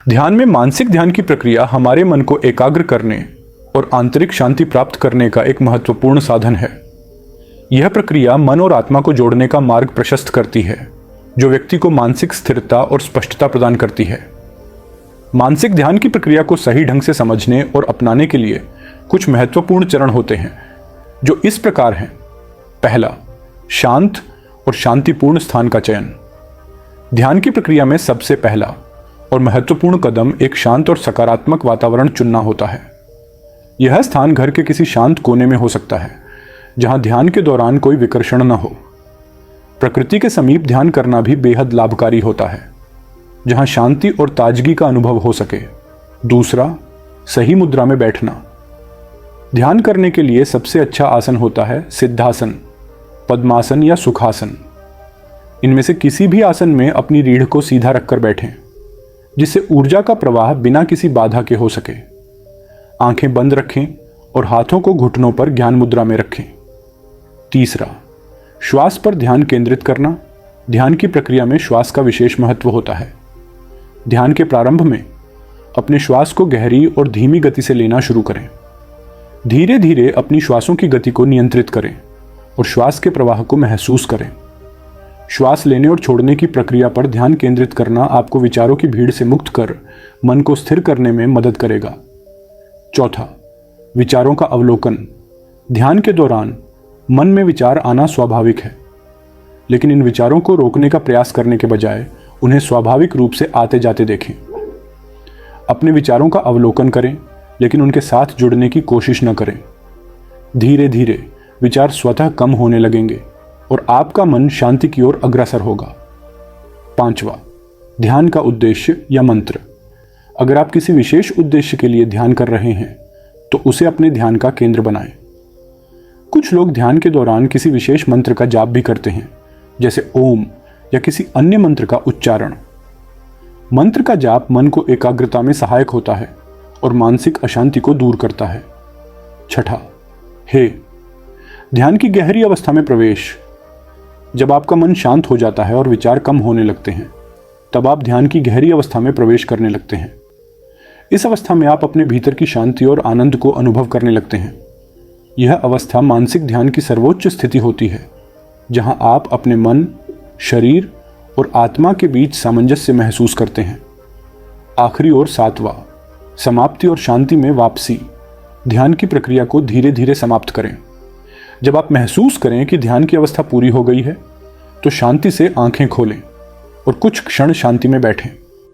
ध्यान में मानसिक ध्यान की प्रक्रिया हमारे मन को एकाग्र करने और आंतरिक शांति प्राप्त करने का एक महत्वपूर्ण साधन है। यह प्रक्रिया मन और आत्मा को जोड़ने का मार्ग प्रशस्त करती है, जो व्यक्ति को मानसिक स्थिरता और स्पष्टता प्रदान करती है। मानसिक ध्यान की प्रक्रिया को सही ढंग से समझने और अपनाने के लिए कुछ महत्वपूर्ण चरण होते हैं, जो इस प्रकार हैं। पहला, शांत और शांतिपूर्ण स्थान का चयन। ध्यान की प्रक्रिया में सबसे पहला और महत्वपूर्ण कदम एक शांत और सकारात्मक वातावरण चुनना होता है। यह स्थान घर के किसी शांत कोने में हो सकता है, जहां ध्यान के दौरान कोई विकर्षण न हो। प्रकृति के समीप ध्यान करना भी बेहद लाभकारी होता है, जहां शांति और ताजगी का अनुभव हो सके। दूसरा, सही मुद्रा में बैठना। ध्यान करने के लिए सबसे अच्छा आसन होता है सिद्धासन, पद्मासन या सुखासन। इनमें से किसी भी आसन में अपनी रीढ़ को सीधा रखकर बैठें, जिससे ऊर्जा का प्रवाह बिना किसी बाधा के हो सके। आंखें बंद रखें और हाथों को घुटनों पर ज्ञान मुद्रा में रखें। तीसरा, श्वास पर ध्यान केंद्रित करना। ध्यान की प्रक्रिया में श्वास का विशेष महत्व होता है। ध्यान के प्रारंभ में अपने श्वास को गहरी और धीमी गति से लेना शुरू करें। धीरे धीरे अपनी श्वासों की गति को नियंत्रित करें और श्वास के प्रवाह को महसूस करें। श्वास लेने और छोड़ने की प्रक्रिया पर ध्यान केंद्रित करना आपको विचारों की भीड़ से मुक्त कर मन को स्थिर करने में मदद करेगा। चौथा, विचारों का अवलोकन। ध्यान के दौरान मन में विचार आना स्वाभाविक है, लेकिन इन विचारों को रोकने का प्रयास करने के बजाय उन्हें स्वाभाविक रूप से आते जाते देखें। अपने विचारों का अवलोकन करें, लेकिन उनके साथ जुड़ने की कोशिश न करें। धीरे धीरे विचार स्वतः कम होने लगेंगे और आपका मन शांति की ओर अग्रसर होगा। पांचवा, ध्यान का उद्देश्य या मंत्र। अगर आप किसी विशेष उद्देश्य के लिए ध्यान कर रहे हैं, तो उसे अपने ध्यान का केंद्र बनाएं। कुछ लोग ध्यान के दौरान किसी विशेष मंत्र का जाप भी करते हैं, जैसे ओम या किसी अन्य मंत्र का उच्चारण। मंत्र का जाप मन को एकाग्रता में सहायक होता है और मानसिक अशांति को दूर करता है। छठा, हे, ध्यान की गहरी अवस्था में प्रवेश। जब आपका मन शांत हो जाता है और विचार कम होने लगते हैं, तब आप ध्यान की गहरी अवस्था में प्रवेश करने लगते हैं। इस अवस्था में आप अपने भीतर की शांति और आनंद को अनुभव करने लगते हैं। यह अवस्था मानसिक ध्यान की सर्वोच्च स्थिति होती है, जहां आप अपने मन, शरीर और आत्मा के बीच सामंजस्य महसूस करते हैं। आखिरी और सातवां, समाप्ति और शांति में वापसी। ध्यान की प्रक्रिया को धीरे धीरे समाप्त करें। जब आप महसूस करें कि ध्यान की अवस्था पूरी हो गई है, तो शांति से आंखें खोलें और कुछ क्षण शांति में बैठें।